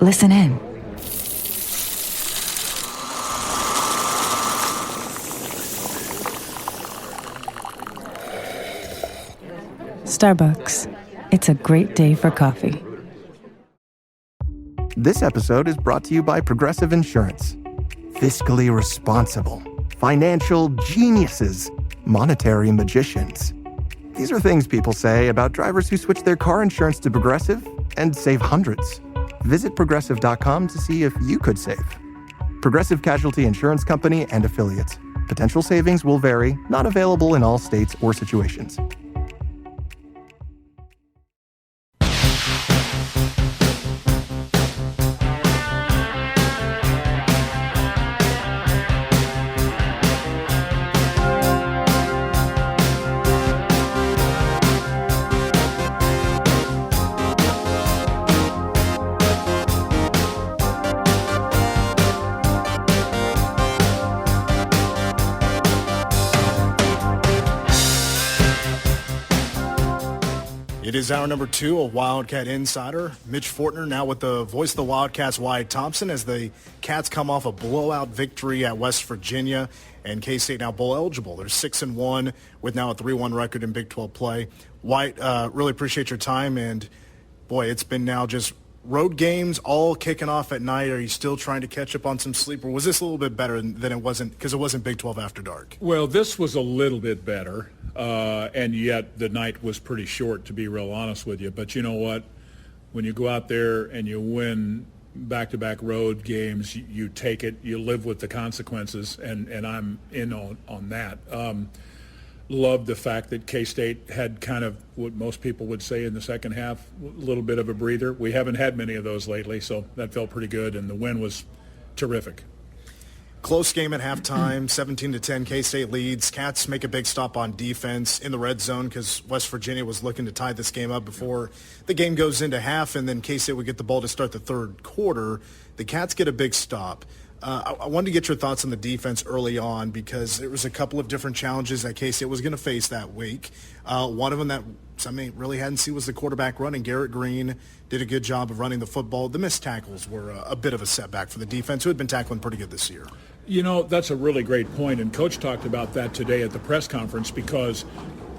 Listen in. Starbucks. It's a great day for coffee. This episode is brought to you by Progressive Insurance. Fiscally responsible, financial geniuses, monetary magicians. These are things people say about drivers who switch their car insurance to Progressive and save hundreds. Visit Progressive.com to see if you could save. Progressive Casualty Insurance Company and Affiliates. Potential savings will vary, not available in all states or situations. It is hour number 2 of Wildcat Insider. Mitch Fortner now with the voice of the Wildcats, Wyatt Thompson, as the Cats come off a blowout victory at West Virginia, and K-State now bowl eligible. They're 6-1 with now a 3-1 record in Big 12 play. Wyatt, really appreciate your time, and boy, it's been now just road games all kicking off at night. Are you still trying to catch up on some sleep, or was this a little bit better than it wasn't, because it wasn't Big 12 after dark? Well, this was a little bit better, and yet the night was pretty short, to be real honest with you. But you know what? When you go out there and you win back-to-back road games, you take it, you live with the consequences, and I'm in on that. Loved the fact that K-State had kind of what most people would say in the second half, a little bit of a breather. We haven't had many of those lately, so that felt pretty good, and the win was terrific. Close game at halftime, 17-10, K-State leads. Cats make a big stop on defense in the red zone because West Virginia was looking to tie this game up before the game goes into half, and then K-State would get the ball to start the third quarter. The Cats get a big stop. I wanted to get your thoughts on the defense early on because there was a couple of different challenges that K-State was going to face that week. One of them that somebody really hadn't seen was the quarterback running. Garrett Green did a good job of running the football. The missed tackles were a bit of a setback for the defense, who had been tackling pretty good this year. You know, that's a really great point, and Coach talked about that today at the press conference because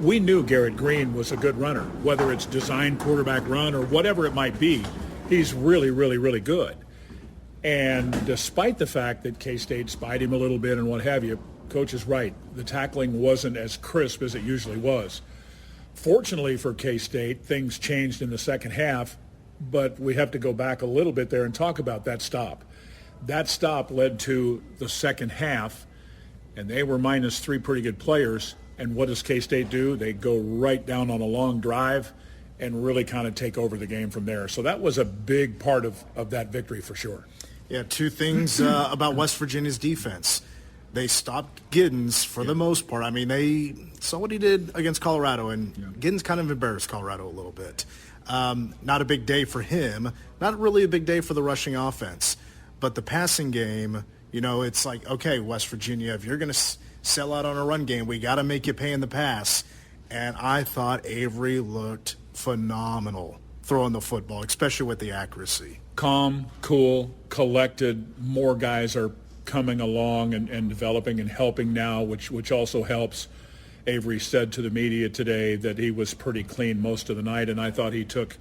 we knew Garrett Green was a good runner, whether it's designed quarterback run or whatever it might be. He's really, really, really good. And despite the fact that K-State spied him a little bit and what have you, Coach is right. The tackling wasn't as crisp as it usually was. Fortunately for K-State, things changed in the second half, but we have to go back a little bit there and talk about that stop. That stop led to the second half, and they were minus 3 pretty good players. And what does K-State do? They go right down on a long drive and really kind of take over the game from there. So that was a big part of that victory for sure. Yeah, two things about West Virginia's defense. They stopped Giddens for the most part. I mean, they saw what he did against Colorado, and Giddens kind of embarrassed Colorado a little bit. Not a big day for him. Not really a big day for the rushing offense. But the passing game, you know, it's like, okay, West Virginia, if you're going to sell out on a run game, we got to make you pay in the pass. And I thought Avery looked phenomenal throwing the football, especially with the accuracy. Calm, cool, collected. More guys are coming along and developing and helping now, which also helps. Avery said to the media today that he was pretty clean most of the night, and I thought he took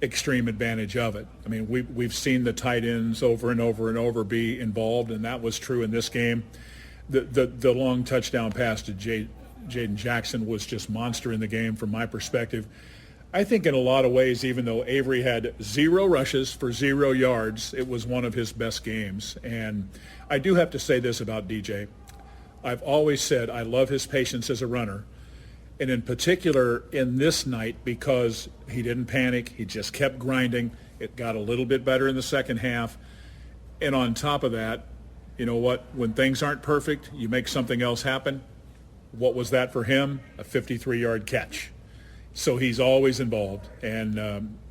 extreme advantage of it. I mean, we've seen the tight ends over and over and over be involved, and that was true in this game. The long touchdown pass to Jaden Jackson was just monster in the game from my perspective. I think in a lot of ways, even though Avery had 0 rushes for 0 yards, it was one of his best games. And I do have to say this about DJ. I've always said I love his patience as a runner, and in particular in this night because he didn't panic. He just kept grinding. It got a little bit better in the second half. And on top of that, you know what? When things aren't perfect, you make something else happen. What was that for him? A 53-yard catch. So he's always involved, and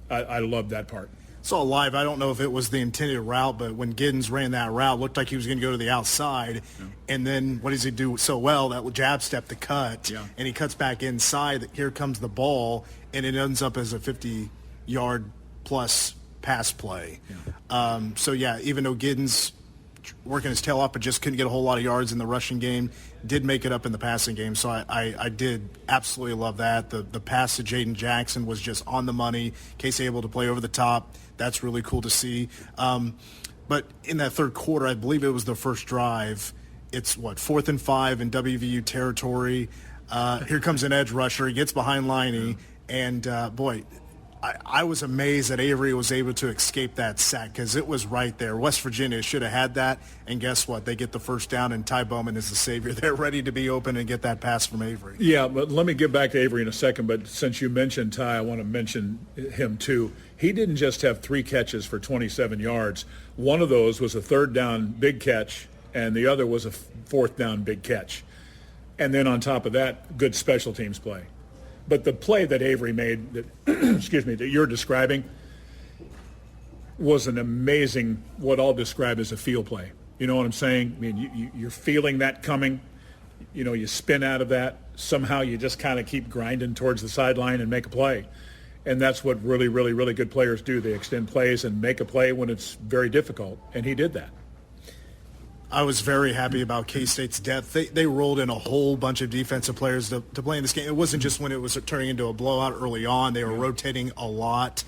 I love that part. Saw live, I don't know if it was the intended route, but when Giddens ran that route, looked like he was going to go to the outside. Yeah. And then what does he do so well? That jab step to cut, and he cuts back inside. Here comes the ball, and it ends up as a 50-yard plus pass play. So, even though Giddens working his tail off but just couldn't get a whole lot of yards in the rushing game, did make it up in the passing game. So I did absolutely love that. The pass to Jaden Jackson was just on the money. Casey able to play over the top. That's really cool to see. But in that third quarter, I believe it was the first drive. It's 4th and 5 in WVU territory. Here comes an edge rusher. He gets behind Liney, and I was amazed that Avery was able to escape that sack because it was right there. West Virginia should have had that, and guess what? They get the first down, and Ty Bowman is the savior. They're ready to be open and get that pass from Avery. Yeah, but let me get back to Avery in a second, but since you mentioned Ty, I want to mention him too. He didn't just have 3 catches for 27 yards. One of those was a 3rd down big catch, and the other was a 4th down big catch. And then on top of that, good special teams play. But the play that Avery made, that you're describing, was an amazing, what I'll describe as a feel play. You know what I'm saying? I mean, you're feeling that coming. You know, you spin out of that. Somehow you just kind of keep grinding towards the sideline and make a play. And that's what really, really, really good players do. They extend plays and make a play when it's very difficult. And he did that. I was very happy about K-State's depth. They rolled in a whole bunch of defensive players to play in this game. It wasn't just when it was turning into a blowout early on. They were rotating a lot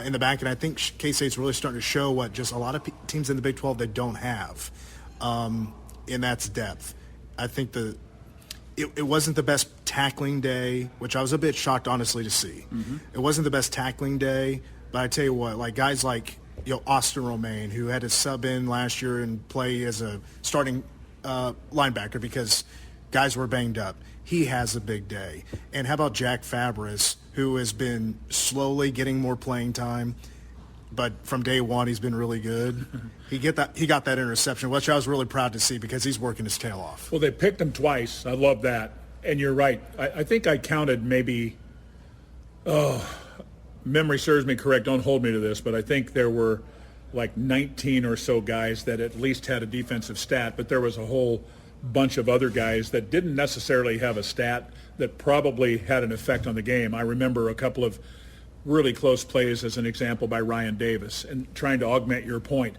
in the back, and I think K-State's really starting to show what just a lot of teams in the Big 12 they don't have, and that's depth. I think it wasn't the best tackling day, which I was a bit shocked, honestly, to see. It wasn't the best tackling day, but I tell you what, like guys like Austin Romaine, who had to sub in last year and play as a starting linebacker because guys were banged up. He has a big day. And how about Jack Fabris, who has been slowly getting more playing time, but from day one he's been really good. He got that interception, which I was really proud to see because he's working his tail off. Well, they picked him twice. I love that. And you're right. I think I counted maybe, memory serves me correct, don't hold me to this, but I think there were like 19 or so guys that at least had a defensive stat, but there was a whole bunch of other guys that didn't necessarily have a stat that probably had an effect on the game. I remember a couple of really close plays as an example by Ryan Davis, and trying to augment your point,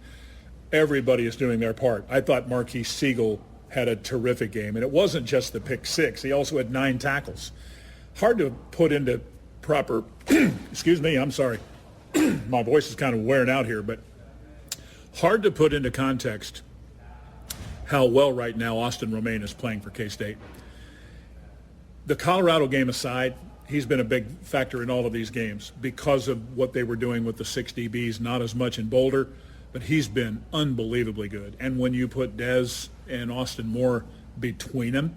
everybody is doing their part. I thought Marquise Siegel had a terrific game, and it wasn't just the pick 6. He also had 9 tackles. Hard to put into proper, excuse me, I'm sorry. My voice is kind of wearing out here, but hard to put into context how well right now Austin Romaine is playing for K-State. The Colorado game aside, he's been a big factor in all of these games because of what they were doing with the 6 DBs, not as much in Boulder, but he's been unbelievably good. And when you put Dez and Austin Moore between them,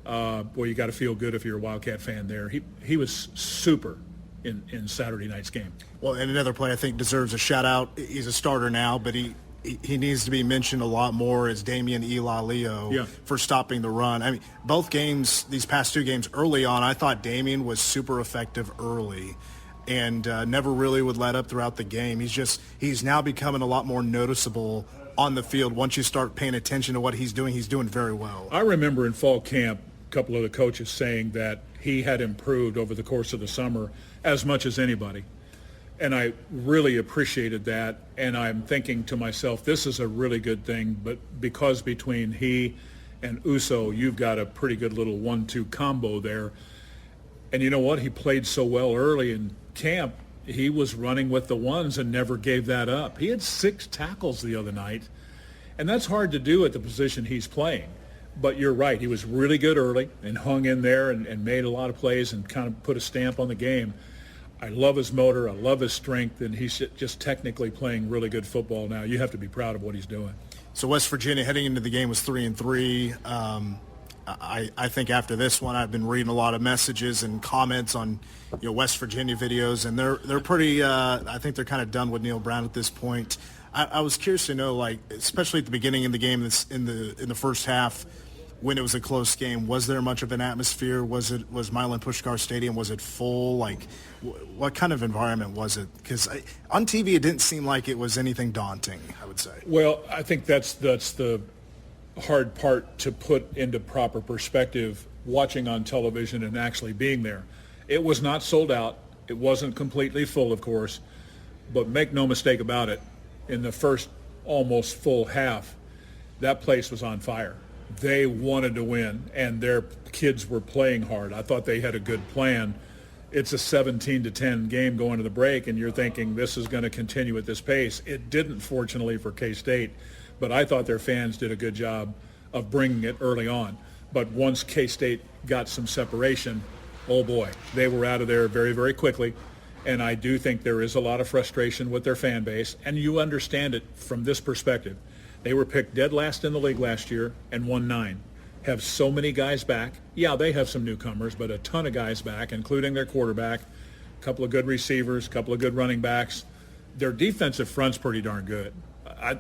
boy, you got to feel good if you're a Wildcat fan there. He was super in Saturday night's game. Well, and another play I think deserves a shout-out. He's a starter now, but he needs to be mentioned a lot more as Damian Ilalio for stopping the run. I mean, both games, these past 2 games early on, I thought Damian was super effective early and never really would let up throughout the game. He's now becoming a lot more noticeable on the field. Once you start paying attention to what he's doing very well. I remember in fall camp, a couple of the coaches saying that he had improved over the course of the summer as much as anybody. And I really appreciated that. And I'm thinking to myself, this is a really good thing, but because between he and Uso, you've got a pretty good little 1-2 combo there. And you know what? He played so well early in camp. He was running with the ones and never gave that up. He had 6 tackles the other night, and that's hard to do at the position he's playing. But you're right. He was really good early and hung in there and made a lot of plays and kind of put a stamp on the game. I love his motor. I love his strength, and he's just technically playing really good football now. You have to be proud of what he's doing. So West Virginia heading into the game was 3-3. I think after this one, I've been reading a lot of messages and comments on West Virginia videos, and they're pretty. I think they're kind of done with Neil Brown at this point. I was curious to know, like, especially at the beginning of the game, in the first half, when it was a close game, was there much of an atmosphere? Was Milan Puskar Stadium, was it full? Like, what kind of environment was it? Because on TV, it didn't seem like it was anything daunting, I would say. Well, I think that's the hard part to put into proper perspective, watching on television and actually being there. It was not sold out. It wasn't completely full, of course, But make no mistake about it, in the first almost full half, that place was on fire. They wanted to win, and their kids were playing hard. I thought they had a good plan. It's a 17-10 game going to the break, and you're thinking this is going to continue at this pace. It didn't, fortunately, for K-State, but I thought their fans did a good job of bringing it early on. But once K-State got some separation, oh boy, they were out of there very, very quickly. And I do think there is a lot of frustration with their fan base, and you understand it from this perspective. They were picked dead last in the league last year and won 9. Have so many guys back. Yeah, they have some newcomers, but a ton of guys back, including their quarterback, a couple of good receivers, a couple of good running backs. Their defensive front's pretty darn good.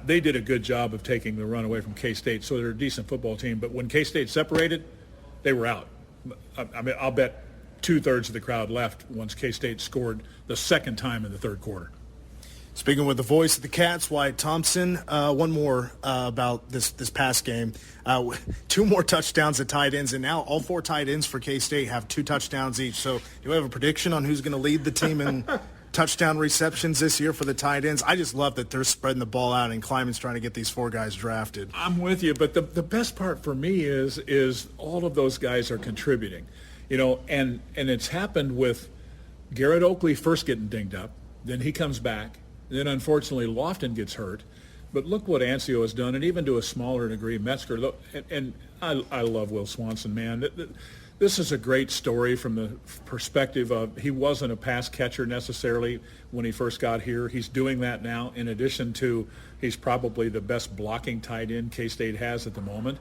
They did a good job of taking the run away from K-State, so they're a decent football team. But when K-State separated, they were out. I mean, I'll bet 2/3 of the crowd left once K-State scored the second time in the third quarter. Speaking with the voice of the Cats, Wyatt Thompson, one more about this past game. 2 more touchdowns at tight ends, and now all 4 tight ends for K-State have 2 touchdowns each. So do you have a prediction on who's going to lead the team in touchdown receptions this year for the tight ends? I just love that they're spreading the ball out, and Kleiman's trying to get these 4 guys drafted. I'm with you, but the best part for me is all of those guys are contributing. You know, and it's happened with Garrett Oakley first getting dinged up, then he comes back. Then, unfortunately, Lofton gets hurt. But look what Ancio has done, and even to a smaller degree, Metzger. And I love Will Swanson, man. This is a great story from the perspective of he wasn't a pass catcher necessarily when he first got here. He's doing that now, in addition to he's probably the best blocking tight end K-State has at the moment.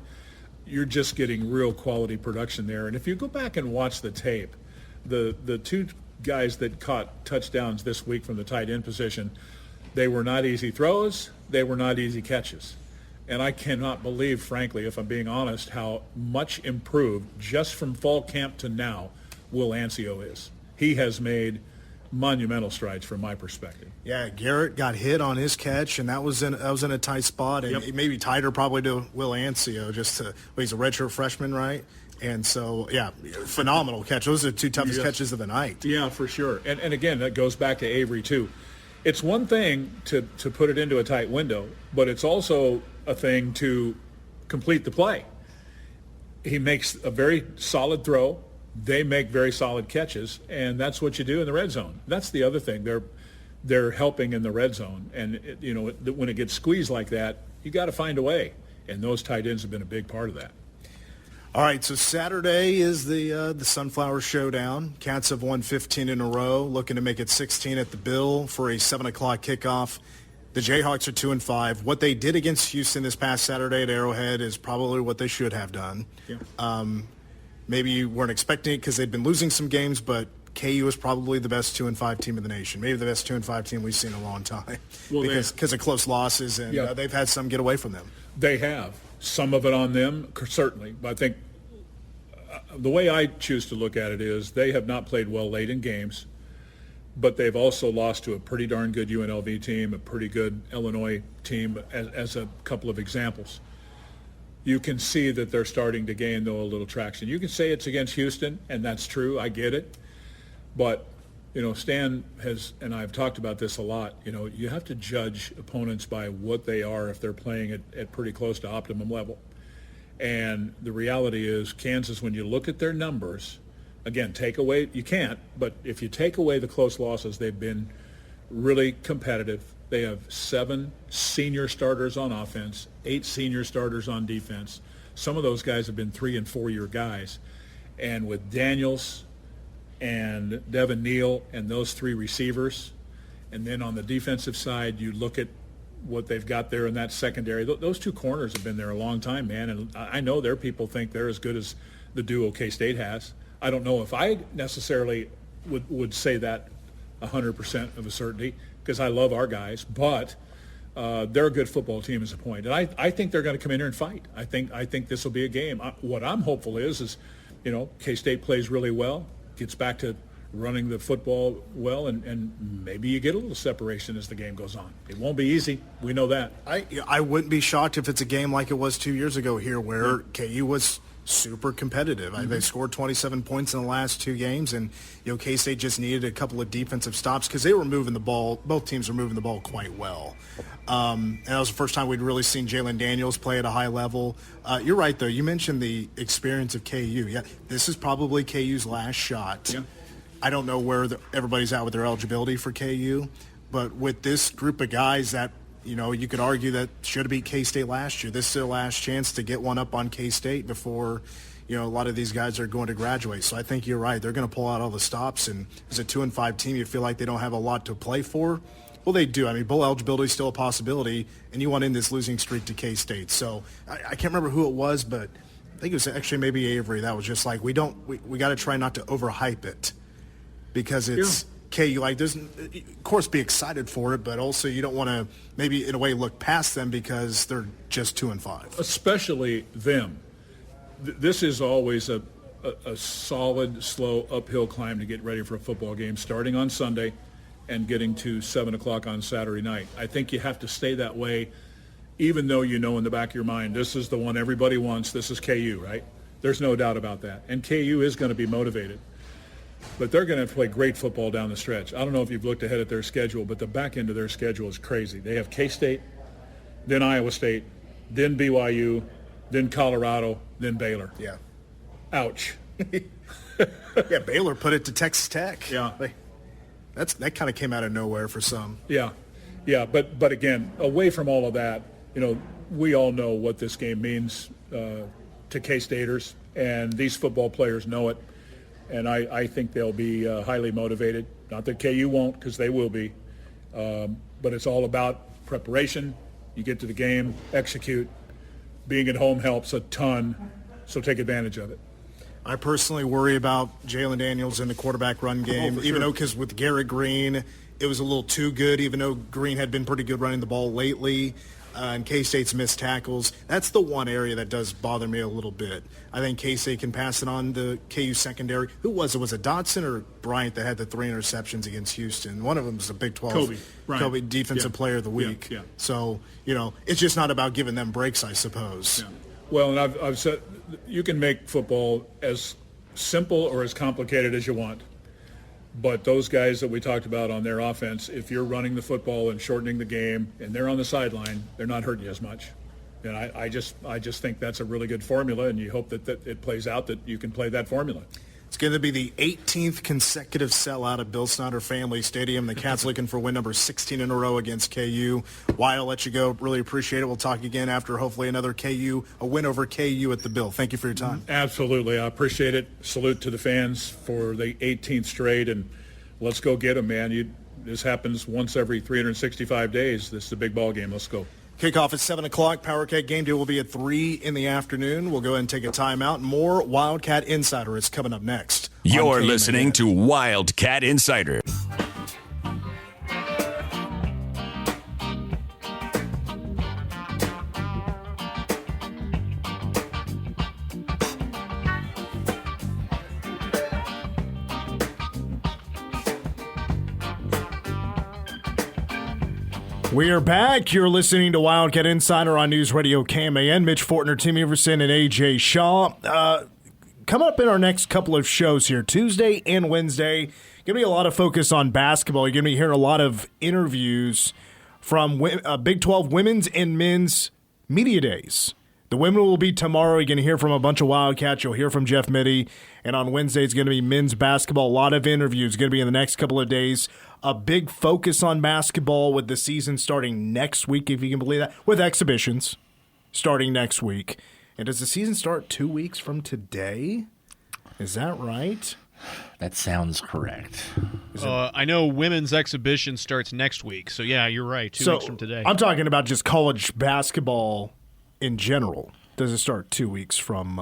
You're just getting real quality production there. And if you go back and watch the tape, the 2 guys that caught touchdowns this week from the tight end position, they were not easy throws, they were not easy catches. And I cannot believe, frankly, if I'm being honest, how much improved just from fall camp to now Will Ancio is. He has made monumental strides from my perspective. Yeah, Garrett got hit on his catch, and that was in a tight spot, and maybe tighter probably to Will Ancio. He's a redshirt freshman, right? And so, yeah, phenomenal catch. Those are the 2 toughest catches of the night. Yeah, for sure. And again, that goes back to Avery, too. It's one thing to put it into a tight window, but it's also a thing to complete the play. He makes a very solid throw. They make very solid catches, and that's what you do in the red zone. That's the other thing. They're helping in the red zone. And, when it gets squeezed like that, you got to find a way. And those tight ends have been a big part of that. All right, so Saturday is the Sunflower Showdown. Cats have won 15 in a row, looking to make it 16 at the Bill for a 7 o'clock kickoff. The Jayhawks are 2-5. What they did against Houston this past Saturday at Arrowhead is probably what they should have done. Yeah. Maybe you weren't expecting it because they'd been losing some games, but KU is probably the best 2-5 team in the nation. Maybe the best 2-5 team we've seen in a long time because of close losses, and they've had some get away from them. They have. Some of it on them, certainly. But I think the way I choose to look at it is they have not played well late in games, but they've also lost to a pretty darn good UNLV team, a pretty good Illinois team, as a couple of examples. You can see that they're starting to gain, though, a little traction. You can say it's against Houston, and that's true. I get it. But, Stan and I have talked about this a lot. You have to judge opponents by what they are if they're playing at pretty close to optimum level. And the reality is Kansas, when you look at their numbers, again, you can't, but if you take away the close losses, they've been really competitive. They have 7 senior starters on offense, 8 senior starters on defense. Some of those guys have been 3- and 4-year guys. And with Daniels and Devin Neal and those 3 receivers, and then on the defensive side, you look at what they've got there in that secondary. Those 2 corners have been there a long time, man, and I know their people think they're as good as the duo K-State has. I don't know if I necessarily would say that 100% of a certainty because I love our guys, but they're a good football team as a point. And I think they're going to come in here and fight. I think this will be a game. What I'm hopeful is K-State plays really well, gets back to running the football well, and maybe you get a little separation as the game goes on. It won't be easy. We know that. I wouldn't be shocked if it's a game like it was 2 years ago here where KU was super competitive. They scored 27 points in the last 2 games, and K-State just needed a couple of defensive stops because they were moving the ball. Both teams were moving the ball quite well. And that was the first time we'd really seen Jalen Daniels play at a high level. You're right, though. You mentioned the experience of KU. Yeah, this is probably KU's last shot. Yeah. I don't know where everybody's at with their eligibility for KU, but with this group of guys that you could argue that should have beat K-State last year. This is their last chance to get one up on K-State before, a lot of these guys are going to graduate. So I think you're right. They're going to pull out all the stops. And as a 2-5 team, you feel like they don't have a lot to play for. Well, they do. I mean, bowl eligibility is still a possibility, and you want in this losing streak to K-State. So I can't remember who it was, but I think it was actually maybe Avery. That was just like, we got to try not to overhype it because it's KU. Like, of course, be excited for it, but also you don't want to maybe in a way look past them because they're just 2-5. Especially them. This is always a solid, slow uphill climb to get ready for a football game, starting on Sunday and getting to 7 o'clock on Saturday night. I think you have to stay that way, even though in the back of your mind, this is the one everybody wants. This is KU, right? There's no doubt about that. And KU is going to be motivated. But they're going to play great football down the stretch. I don't know if you've looked ahead at their schedule, but the back end of their schedule is crazy. They have K-State, then Iowa State, then BYU, then Colorado, then Baylor. Yeah. Ouch. Yeah, Baylor put it to Texas Tech. Yeah. That kind of came out of nowhere for some. Yeah. Yeah, but again, away from all of that, we all know what this game means to K-Staters, and these football players know it. And I think they'll be highly motivated. Not that KU won't, because they will be. But it's all about preparation. You get to the game, execute. Being at home helps a ton, so take advantage of it. I personally worry about Jalen Daniels in the quarterback run game, even though because with Garrett Green, it was a little too good, even though Green had been pretty good running the ball lately. And K-State's missed tackles. That's the one area that does bother me a little bit. I think K-State can pass it on to KU secondary. Who was it? Was it Dotson or Bryant that had the 3 interceptions against Houston? One of them was a Big 12. Kobe Defensive Player of the Week. Yeah. So, it's just not about giving them breaks, I suppose. Yeah. Well, and I've said you can make football as simple or as complicated as you want. But those guys that we talked about on their offense, if you're running the football and shortening the game and they're on the sideline, they're not hurting you as much. And I just think that's a really good formula, and you hope that it plays out, that you can play that formula. It's going to be the 18th consecutive sellout at Bill Snyder Family Stadium. The Cats looking for win number 16 in a row against KU. Wyatt, I'll let you go. Really appreciate it. We'll talk again after hopefully a win over KU at the Bill. Thank you for your time. Absolutely. I appreciate it. Salute to the fans for the 18th straight, and let's go get them, man. This happens once every 365 days. This is a big ball game. Let's go. Kickoff at 7 o'clock. Power Keg game day will be at 3 in the afternoon. We'll go ahead and take a timeout. More Wildcat Insider is coming up next. You're listening to Wildcat Insider. We are back. You're listening to Wildcat Insider on News Radio KMAN. Mitch Fortner, Tim Everson, and AJ Shaw. Coming up in our next couple of shows here, Tuesday and Wednesday, going to be a lot of focus on basketball. You're going to be hearing a lot of interviews from Big 12 women's and men's media days. The women will be tomorrow. You're going to hear from a bunch of Wildcats. You'll hear from Jeff Mitty. And on Wednesday, it's going to be men's basketball. A lot of interviews going to be in the next couple of days. A big focus on basketball with the season starting next week, if you can believe that, with exhibitions starting next week. And does the season start 2 weeks from today? Is that right? That sounds correct. I know women's exhibition starts next week. So, yeah, you're right. 2 weeks from today. I'm talking about just college basketball in general. Does it start 2 weeks from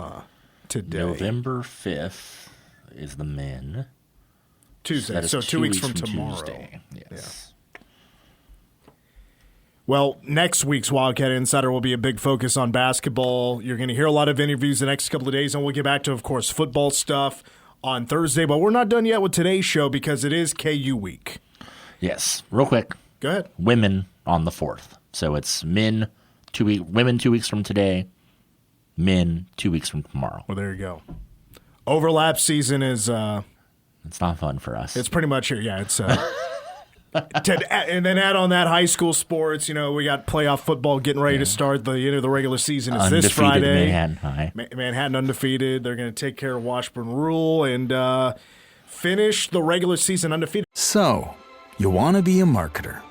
today? November 5th is the men. Tuesday, so 2 weeks from tomorrow. Tuesday. Yes. Yeah. Well, next week's Wildcat Insider will be a big focus on basketball. You're going to hear a lot of interviews the next couple of days, and we'll get back to, of course, football stuff on Thursday. But we're not done yet with today's show because it is KU week. Yes. Real quick. Go ahead. Women on the 4th. So it's women 2 weeks from today, Men 2 weeks from tomorrow. Well, there you go. Overlap season is It's not fun for us. it's pretty much here. Yeah, it's and then add on that high school sports. We got playoff football getting ready to start. The regular season is Undefeated this Friday. Manhattan High. Manhattan undefeated. They're going to take care of Washburn Rural and finish the regular season undefeated. So, you want to be a marketer.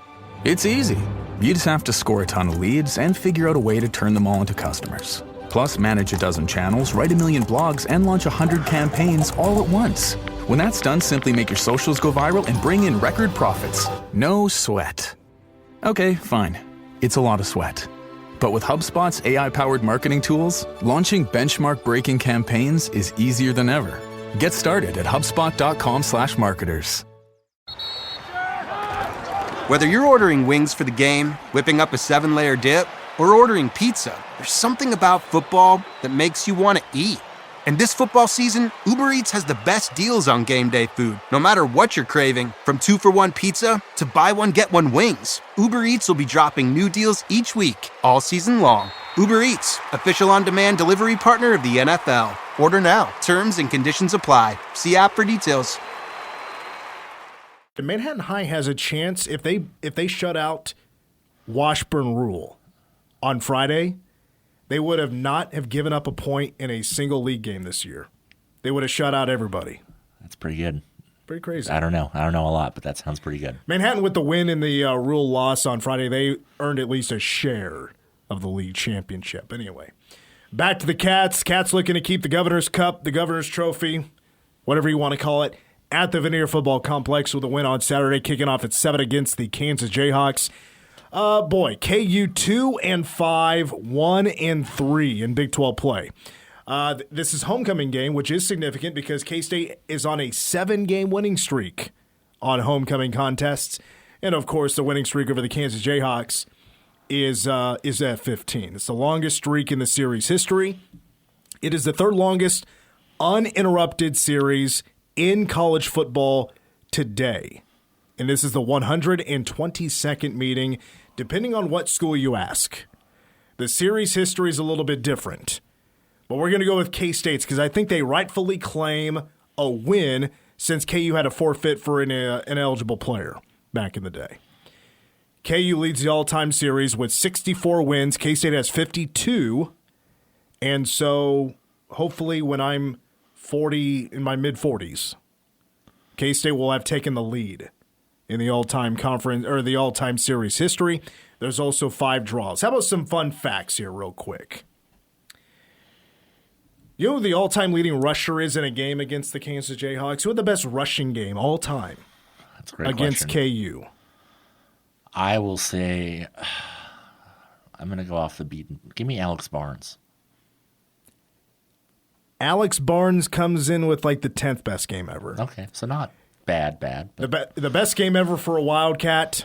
It's easy. You just have to score a ton of leads and figure out a way to turn them all into customers. Plus, manage a dozen channels, write 1 million blogs, and launch 100 campaigns all at once. When that's done, simply make your socials go viral and bring in record profits. No sweat. Okay, fine. It's a lot of sweat. But with HubSpot's AI-powered marketing tools, launching benchmark-breaking campaigns is easier than ever. Get started at HubSpot.com/marketers. Whether you're ordering wings for the game, whipping up a 7-layer dip, or ordering pizza, there's something about football that makes you want to eat. And this football season, Uber Eats has the best deals on game day food. No matter what you're craving, from 2-for-1 pizza to buy one, get one wings, Uber Eats will be dropping new deals each week, all season long. Uber Eats, official on-demand delivery partner of the NFL. Order now. Terms and conditions apply. See app for details. Manhattan High has a chance if they shut out Washburn Rural on Friday. They would have not have given up a point in a single league game this year. They would have shut out everybody. That's pretty good. Pretty crazy. I don't know a lot, but that sounds pretty good. Manhattan with the win and the Rural loss on Friday, they earned at least a share of the league championship. Anyway, back to the Cats. Cats looking to keep the Governor's Cup, the Governor's Trophy, whatever you want to call it, at the Veneer Football Complex with a win on Saturday, kicking off at 7 against the Kansas Jayhawks. KU 2-5, 1-3 in Big 12 play. This is homecoming game, which is significant because K-State is on a 7-game winning streak on homecoming contests. And, of course, the winning streak over the Kansas Jayhawks is at 15. It's the longest streak in the series history. It is the third longest uninterrupted series in college football today. And this is the 122nd meeting, depending on what school you ask. The series history is a little bit different. But we're going to go with K-State's because I think they rightfully claim a win since KU had a forfeit for an ineligible player back in the day. KU leads the all-time series with 64 wins. K-State has 52. And so hopefully when I'm 40, in my mid-40s, K-State will have taken the lead in the all-time conference or the all-time series history. There's also 5 draws. How about some fun facts here real quick? You know who the all-time leading rusher is in a game against the Kansas Jayhawks? Who had the best rushing game all time That's a great against question. KU? I will say, I'm going to go off the beaten. Give me Alex Barnes. Alex Barnes comes in with like the 10th best game ever. Okay, so not bad. But The best game ever for a Wildcat,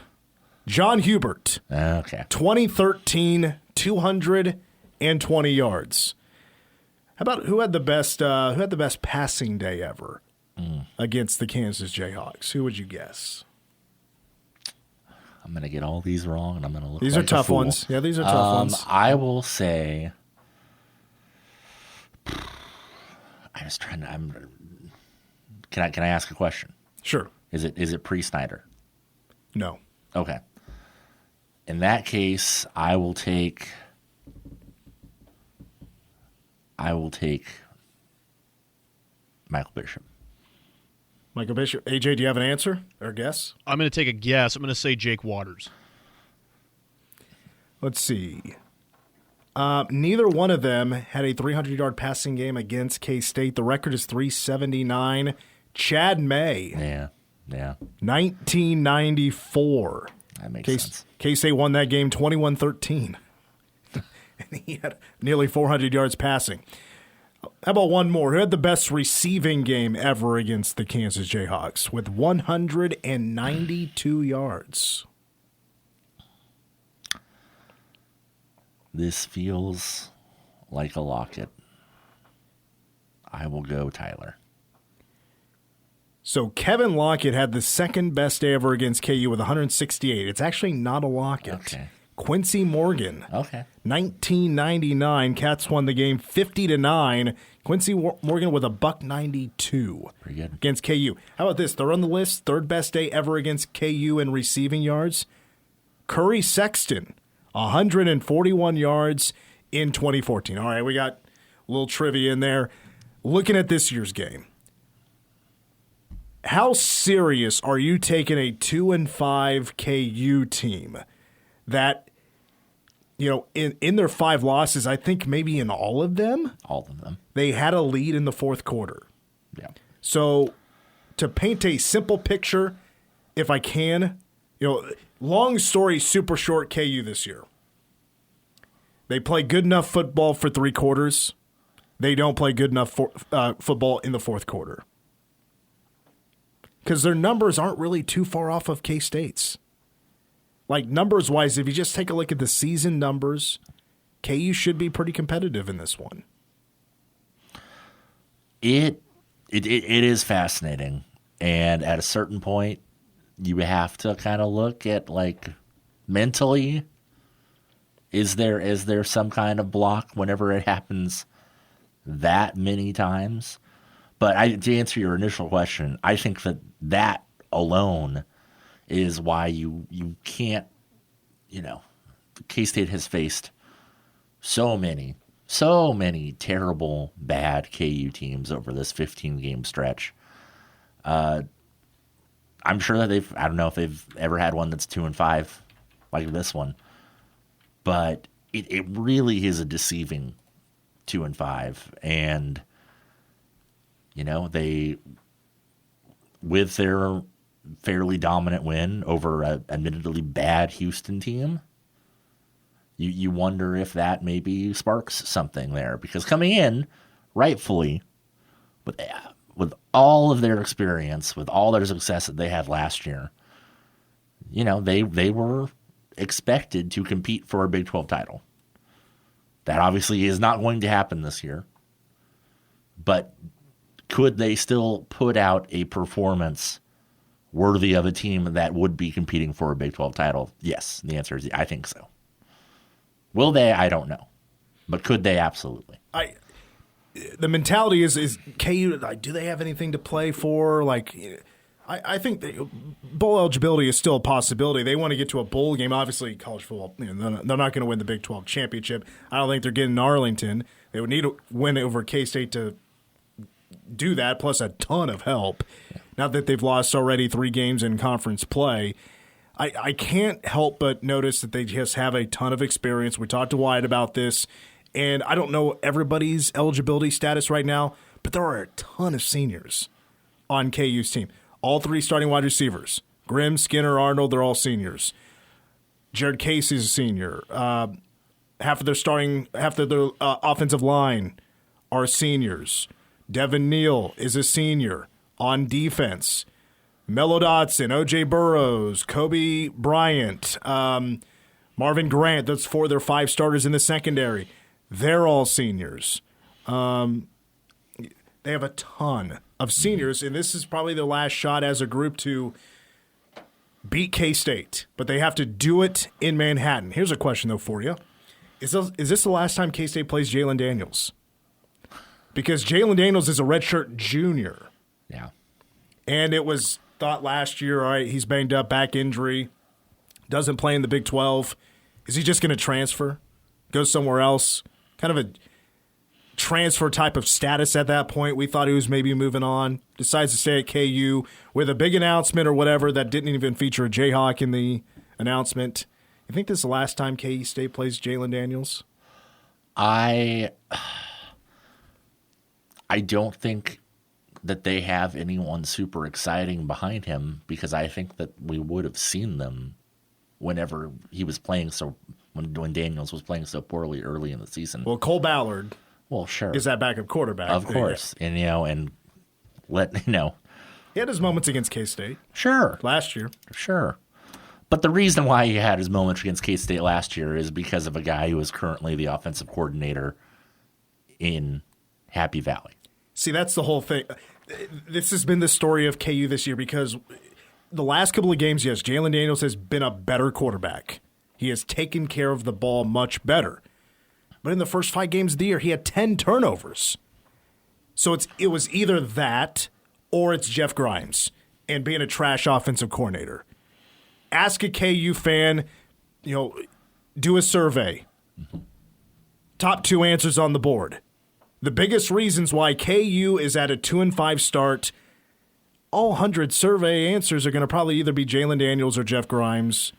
John Hubert. okay. 2013, 220 yards. How about who had the best passing day ever against the Kansas Jayhawks? Who would you guess? I'm going to get all these wrong, and I'm going to look These like are tough a fool. ones. Yeah, these are tough ones. I will say, Can I ask a question? Sure. Is it pre-Snyder? No. Okay. In that case, I will take Michael Bishop. Michael Bishop. AJ, do you have an answer or a guess? I'm going to take a guess. I'm going to say Jake Waters. Let's see. Neither one of them had a 300-yard passing game against K-State. The record is 379. Chad May. Yeah. 1994. That makes sense. K-State won that game 21-13. And he had nearly 400 yards passing. How about one more? Who had the best receiving game ever against the Kansas Jayhawks with 192 yards? This feels like a Lockett. I will go Tyler. So Kevin Lockett had the second best day ever against KU with 168. It's actually not a Lockett. Okay. Quincy Morgan. Okay. 1999. Cats won the game 50-9. Quincy Morgan with a $192. Pretty good. Against KU. How about this? They're on the list. Third best day ever against KU in receiving yards. Curry Sexton, 141 yards in 2014. All right, we got a little trivia in there. Looking at this year's game, how serious are you taking a 2-5 KU team that, in their 5 losses, I think maybe in all of them, they had a lead in the fourth quarter. Yeah. So to paint a simple picture, if I can, long story, super short, KU this year. They play good enough football for 3 quarters. They don't play good enough football in the fourth quarter. Because their numbers aren't really too far off of K-State's. Like, numbers-wise, if you just take a look at the season numbers, KU should be pretty competitive in this one. It is fascinating. And at a certain point, you have to kind of look at, like, mentally, is there some kind of block whenever it happens that many times? But to answer your initial question, I think that alone is why you can't, K-State has faced so many terrible, bad KU teams over this 15-game stretch. I'm sure that I don't know if they've ever had one that's 2-5 like this one, but it really is a deceiving 2-5, and they, with their fairly dominant win over a admittedly bad Houston team, you wonder if that maybe sparks something there, because coming in rightfully with all of their experience, with all their success that they had last year, they were expected to compete for a Big 12 title. That obviously is not going to happen this year. But could they still put out a performance worthy of a team that would be competing for a Big 12 title? Yes. The answer is I think so. Will they? I don't know. But could they? Absolutely. The mentality is KU, do they have anything to play for? I think bowl eligibility is still a possibility. They want to get to a bowl game. Obviously, college football, they're not going to win the Big 12 championship. I don't think they're getting Arlington. They would need to win over K-State to do that, plus a ton of help. Yeah. Now that they've lost already 3 games in conference play, I can't help but notice that they just have a ton of experience. We talked to Wyatt about this, and I don't know everybody's eligibility status right now, but there are a ton of seniors on KU's team. All 3 starting wide receivers, Grimm, Skinner, Arnold, they're all seniors. Jared Casey's a senior. Half of their offensive line are seniors. Devin Neal is a senior on defense. Mello Dotson, O.J. Burrows, Kobe Bryant, Marvin Grant, that's 4 of their 5 starters in the secondary. They're all seniors. They have a ton of seniors, and this is probably their last shot as a group to beat K-State. But they have to do it in Manhattan. Here's a question, though, for you. Is this the last time K-State plays Jalen Daniels? Because Jalen Daniels is a redshirt junior. Yeah. And it was thought last year, all right, he's banged up, back injury, doesn't play in the Big 12. Is he just going to transfer? Go somewhere else? Kind of a transfer type of status at that point. We thought he was maybe moving on. Decides to stay at KU with a big announcement or whatever that didn't even feature a Jayhawk in the announcement. You think this is the last time KU State plays Jalen Daniels? I don't think that they have anyone super exciting behind him, because I think that we would have seen them whenever he was playing when Daniels was playing so poorly early in the season. Well, Cole Ballard. Well, sure. Is that backup quarterback? Of course. Yeah. And he had his moments against K-State. Sure. Last year. Sure. But the reason why he had his moments against K-State last year is because of a guy who is currently the offensive coordinator in Happy Valley. See, that's the whole thing. This has been the story of KU this year, because the last couple of games, yes, Jalen Daniels has been a better quarterback. He has taken care of the ball much better. But in the first 5 games of the year, he had 10 turnovers. So it was either that or it's Jeff Grimes and being a trash offensive coordinator. Ask a KU fan, do a survey. Top 2 answers on the board. The biggest reasons why KU is at a 2-5 start, all 100 survey answers are going to probably either be Jalen Daniels or Jeff Grimes.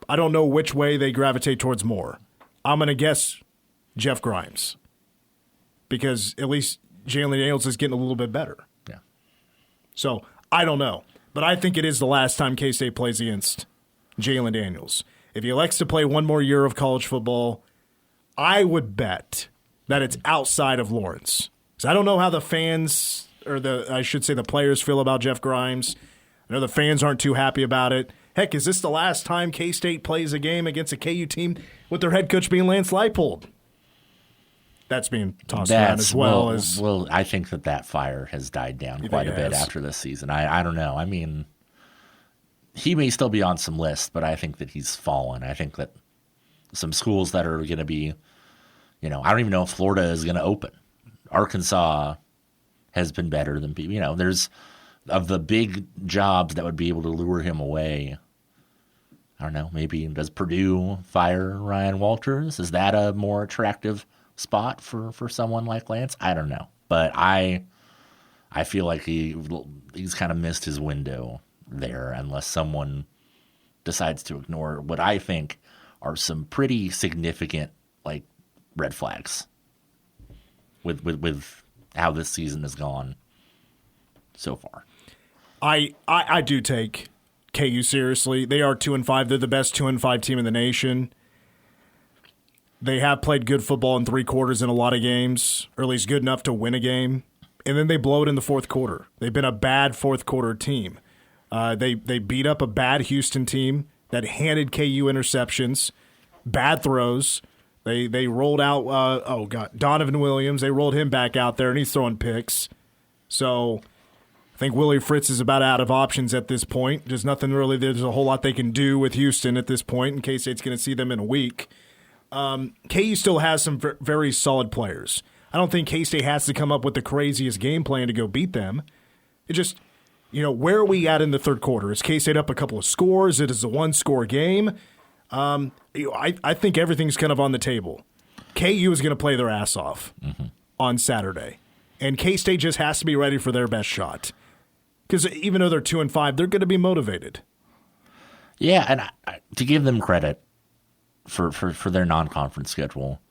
I don't know which way they gravitate towards more. I'm going to guess Jeff Grimes because at least Jalen Daniels is getting a little bit better. Yeah. So I don't know, but I think it is the last time K-State plays against Jalen Daniels. If he elects to play one more year of college football, I would bet that it's outside of Lawrence. Because I don't know how the fans, or the players feel about Jeff Grimes. I know the fans aren't too happy about it. Heck, is this the last time K-State plays a game against a KU team with their head coach being Lance Leipold? That's being tossed around as well. Well, I think that fire has died down quite a bit after this season. I don't know. I mean, he may still be on some lists, but I think that he's fallen. I think that some schools that are going to be, I don't even know if Florida is going to open. Arkansas has been better than people. There's of the big jobs that would be able to lure him away. I don't know. Maybe does Purdue fire Ryan Walters? Is that a more attractive spot for someone like Lance? I don't know, but I feel like he's kind of missed his window there unless someone decides to ignore what I think are some pretty significant red flags with how this season has gone so far. I do take KU seriously. They are 2-5. They're the best 2-5 team in the nation. They have played good football in 3 quarters in a lot of games, or at least good enough to win a game, and then they blow it in the fourth quarter. They've been a bad fourth quarter team. They beat up a bad Houston team that handed KU interceptions, bad throws. They rolled out Donovan Williams. They rolled him back out there, and he's throwing picks. So I think Willie Fritz is about out of options at this point. There's nothing really. There's a whole lot they can do with Houston at this point, and K-State's going to see them in a week. KU still has some very solid players. I don't think K-State has to come up with the craziest game plan to go beat them. It just, where are we at in the third quarter? Is K-State up a couple of scores? It is a 1-score game. I think everything's kind of on the table. KU is going to play their ass off on Saturday, and K-State just has to be ready for their best shot. Because even though they're 2-5, they're going to be motivated. Yeah, and to give them credit for their non-conference schedule,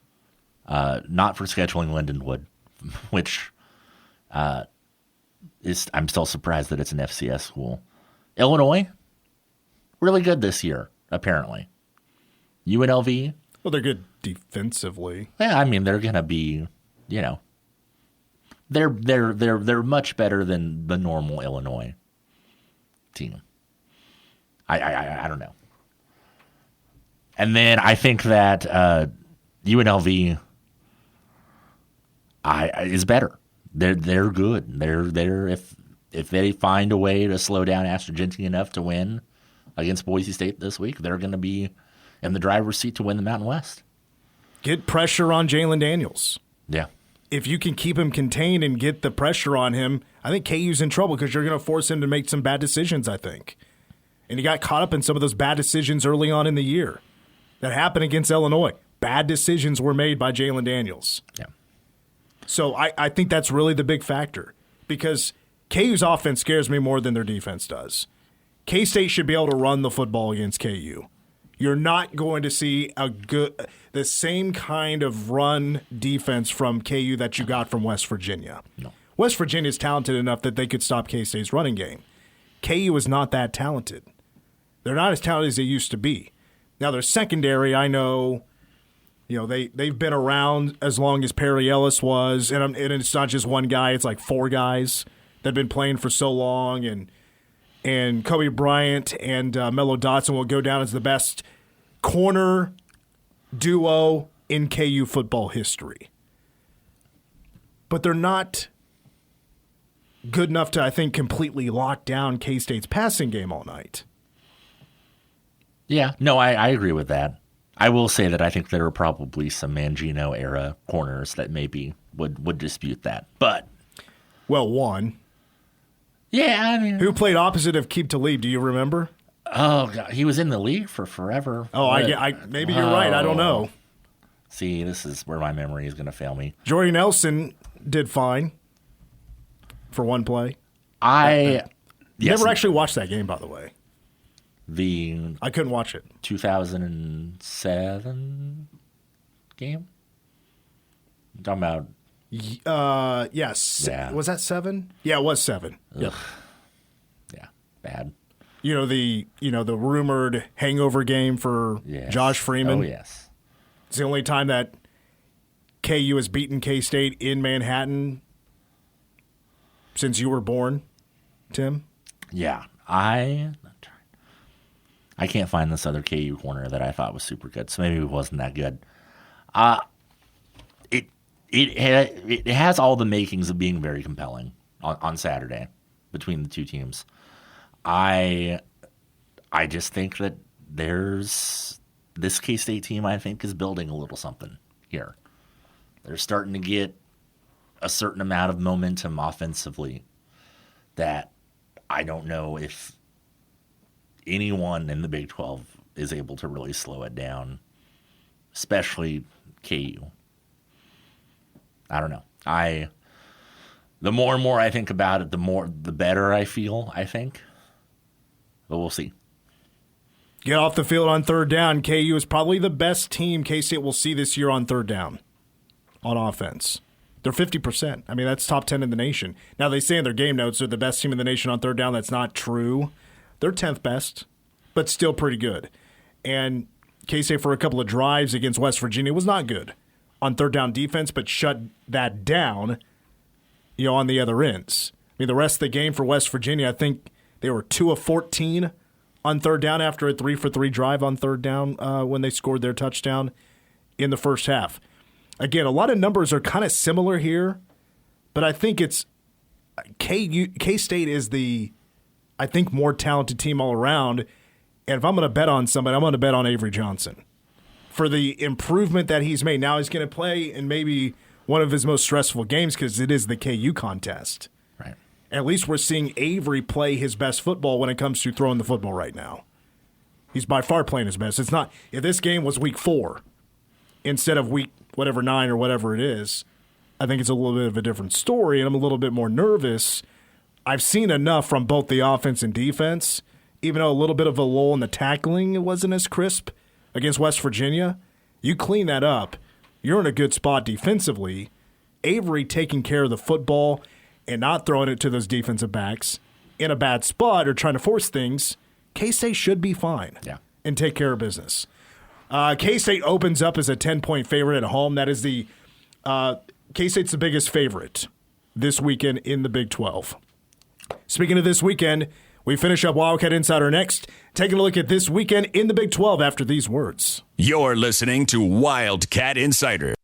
not for scheduling Lindenwood, which I'm still surprised that it's an FCS school. Illinois, really good this year, apparently. UNLV, well, they're good defensively. Yeah, I mean they're gonna be, they're much better than the normal Illinois team. I don't know. And then I think that UNLV is better. They're good. They're if they find a way to slow down Astrogenti enough to win against Boise State this week, they're going to be in the driver's seat to win the Mountain West. Get pressure on Jalen Daniels. Yeah. If you can keep him contained and get the pressure on him, I think KU's in trouble because you're going to force him to make some bad decisions, I think. And he got caught up in some of those bad decisions early on in the year. That happened against Illinois. Bad decisions were made by Jalen Daniels. Yeah. So I think that's really the big factor because KU's offense scares me more than their defense does. K-State should be able to run the football against KU. You're not going to see the same kind of run defense from KU that you got from West Virginia. No. West Virginia is talented enough that they could stop K-State's running game. KU is not that talented. They're not as talented as they used to be. Now, their secondary, I know, they've been around as long as Perry Ellis was, and it's not just one guy. It's like 4 guys that have been playing for so long, and Kobe Bryant and Melo Dotson will go down as the best corner duo in KU football history. But they're not good enough to, I think, completely lock down K-State's passing game all night. Yeah, no, I agree with that. I will say that I think there are probably some Mangino era corners that maybe would dispute that. But one. Yeah, I mean, who played opposite of Keep Talib? Do you remember? Oh God, he was in the league for forever. Oh, maybe you're right. I don't know. See, this is where my memory is going to fail me. Jordy Nelson did fine for one play. Never actually watched that game, by the way. I couldn't watch it. 2007 game? I'm talking about. Yes. Yeah. Was that 7? Yeah, it was 7. Yep. Yeah, bad. The rumored hangover game for Josh Freeman. Oh, yes. It's the only time that KU has beaten K-State in Manhattan since you were born, Tim. Yeah, I can't find this other KU corner that I thought was super good, so maybe it wasn't that good. It has all the makings of being very compelling on Saturday between the two teams. I just think that this K-State team, I think, is building a little something here. They're starting to get a certain amount of momentum offensively that I don't know if anyone in the Big 12 is able to really slow it down, especially KU. I don't know. The more and more I think about it, the better I feel, I think. But we'll see. Get off the field on third down. KU is probably the best team K-State will see this year on third down on offense. They're 50%. I mean, that's top 10 in the nation. Now, they say in their game notes they're the best team in the nation on third down. That's not true. They're 10th best, but still pretty good. And K-State, for a couple of drives against West Virginia, was not good on third down defense, but shut that down, on the other ends. I mean, the rest of the game for West Virginia, I think they were 2 of 14 on third down after a 3-for-3 drive on third down when they scored their touchdown in the first half. Again, a lot of numbers are kind of similar here, but I think it's K-State is the, I think, more talented team all around. And if I'm going to bet on somebody, I'm going to bet on Avery Johnson for the improvement that he's made. Now he's going to play in maybe one of his most stressful games because it is the KU contest. Right. At least we're seeing Avery play his best football when it comes to throwing the football right now. He's by far playing his best. It's not, if this game was week 4 instead of week 9 or whatever it is, I think it's a little bit of a different story, and I'm a little bit more nervous. I've seen enough from both the offense and defense, even though a little bit of a lull in the tackling, it wasn't as crisp against West Virginia. You clean that up, you're in a good spot defensively. Avery taking care of the football and not throwing it to those defensive backs in a bad spot or trying to force things, K-State should be fine and take care of business. K-State opens up as a 10-point favorite at home. That is K-State's the biggest favorite this weekend in the Big 12. Speaking of this weekend, we finish up Wildcat Insider next, taking a look at this weekend in the Big 12 after these words. You're listening to Wildcat Insider.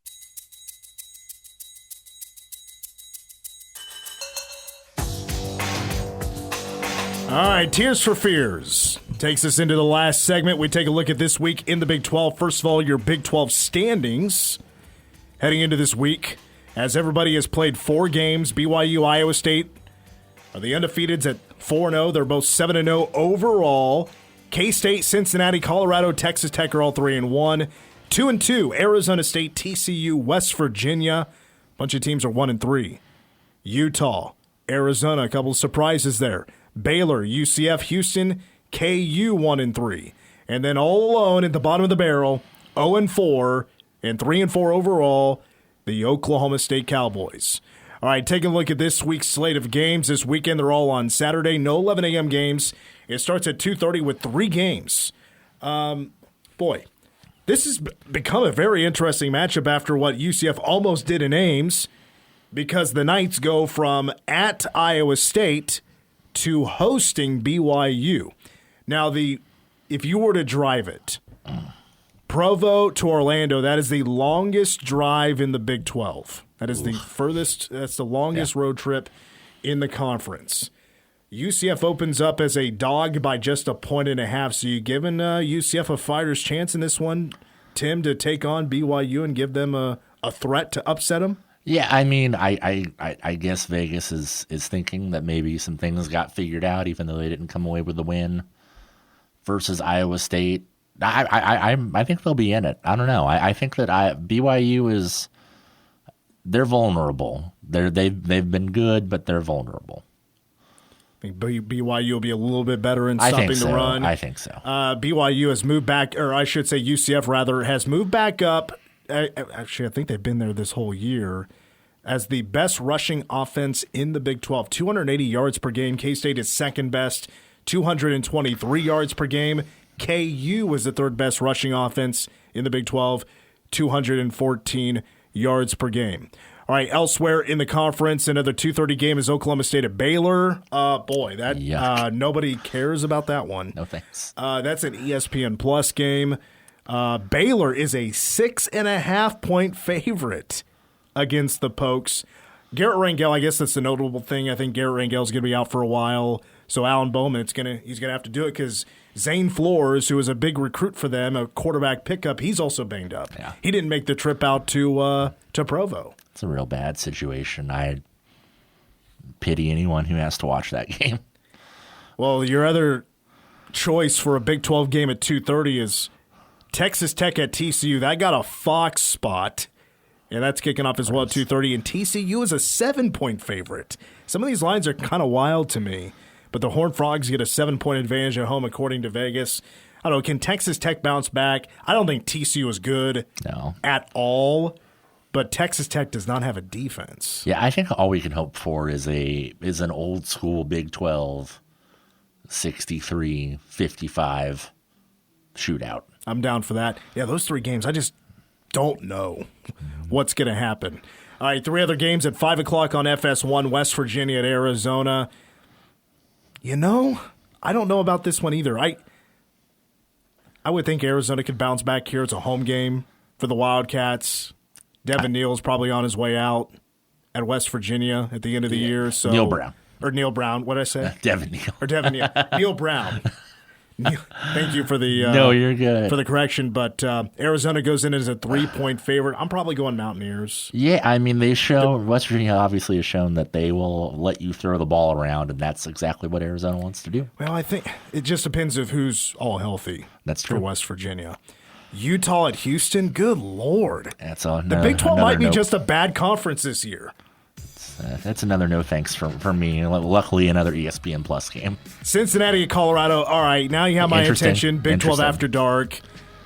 All right, Tears for Fears takes us into the last segment. We take a look at this week in the Big 12. First of all, your Big 12 standings heading into this week. As everybody has played 4 games, BYU, Iowa State are the undefeateds at 4-0. They're both 7-0 overall. K-State, Cincinnati, Colorado, Texas Tech are all 3-1. 2-2, Arizona State, TCU, West Virginia. A bunch of teams are 1-3. Utah, Arizona, a couple of surprises there. Baylor, UCF, Houston, KU 1-3. And then all alone at the bottom of the barrel, 0-4 and 3-4 overall, the Oklahoma State Cowboys. All right, taking a look at this week's slate of games. This weekend, they're all on Saturday. No 11 a.m. games. It starts at 2:30 with 3 games. This has become a very interesting matchup after what UCF almost did in Ames, because the Knights go from at Iowa State to hosting BYU. Now, if you were to drive it, Provo to Orlando, that is the longest drive in the Big 12. That is the furthest, that's the longest road trip in the conference. UCF opens up as a dog by just 1.5. So you giving UCF a fighter's chance in this one, Tim, to take on BYU and give them a threat to upset them? Yeah, I mean, I guess Vegas is thinking that maybe some things got figured out, even though they didn't come away with the win versus Iowa State. I think they'll be in it. I don't know. I think that BYU they're vulnerable. They've been good, but they're vulnerable. I think BYU will be a little bit better in stopping the run. I think so. BYU has moved back, or I should say UCF rather, has moved back up. Actually, I think they've been there this whole year as the best rushing offense in the Big 12. 280 yards per game. K-State is second best, 223 yards per game. KU was the third best rushing offense in the Big 12, 214 yards per game. All right, elsewhere in the conference, another 2:30 game is Oklahoma State at Baylor. Boy, that nobody cares about that one. No thanks. That's an ESPN Plus game. Baylor is a 6.5-point favorite against the Pokes. Garrett Rangel, I guess that's the notable thing. I think Garrett Rangel's going to be out for a while. So Alan Bowman, he's going to have to do it because Zane Flores, who was a big recruit for them, a quarterback pickup, he's also banged up. Yeah. He didn't make the trip out to Provo. It's a real bad situation. I pity anyone who has to watch that game. Well, your other choice for a Big 12 game at 2:30 is Texas Tech at TCU. That got a Fox spot, and that's kicking off as well at 2:30. And TCU is a 7-point favorite. Some of these lines are kind of wild to me, but the Horned Frogs get a 7-point advantage at home according to Vegas. I don't know. Can Texas Tech bounce back? I don't think TCU is good at all. But Texas Tech does not have a defense. Yeah, I think all we can hope for is an old school Big 12 63-55 shootout. I'm down for that. Yeah, those three games, I just don't know what's going to happen. All right, three other games at 5 o'clock on FS1, West Virginia at Arizona. You know, I don't know about this one either. I would think Arizona could bounce back here. It's a home game for the Wildcats. Devin Neal's probably on his way out at West Virginia at the end of the year. So Neil Brown. Or Neil Brown. What did I say? Devin Neal. Or Devin Neal. Neil Brown. Thank you for the no, you're good. For the correction. But Arizona goes in as a 3-point favorite. I'm probably going Mountaineers. Yeah, I mean, West Virginia obviously has shown that they will let you throw the ball around, and that's exactly what Arizona wants to do. Well, I think it just depends of who's all healthy. That's true. For West Virginia. Utah at Houston, good Lord. The Big 12 might be just a bad conference this year. That's another no thanks for me. Luckily, another ESPN Plus game. Cincinnati at Colorado. All right, now you have my attention. Big 12 after dark.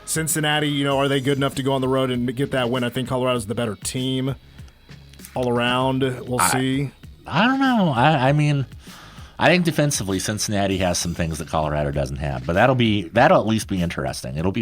Cincinnati, are they good enough to go on the road and get that win? I think Colorado's the better team all around. We'll see. I don't know. I mean, I think defensively, Cincinnati has some things that Colorado doesn't have, but that'll at least be interesting. It'll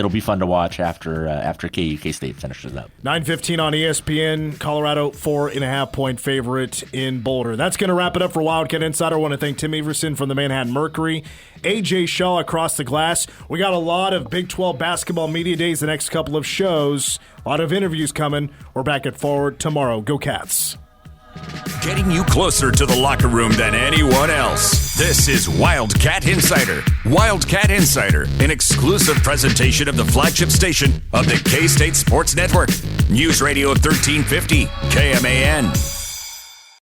be fun to watch after K-State finishes up. 9:15 on ESPN. Colorado 4.5-point favorite in Boulder. That's going to wrap it up for Wildcat Insider. I want to thank Tim Everson from the Manhattan Mercury, AJ Shaw across the glass. We got a lot of Big 12 basketball media days the next couple of shows. A lot of interviews coming. We're back at Forward tomorrow. Go Cats. Getting you closer to the locker room than anyone else. This is Wildcat Insider. Wildcat Insider, an exclusive presentation of the flagship station of the K-State Sports Network. News Radio 1350, KMAN.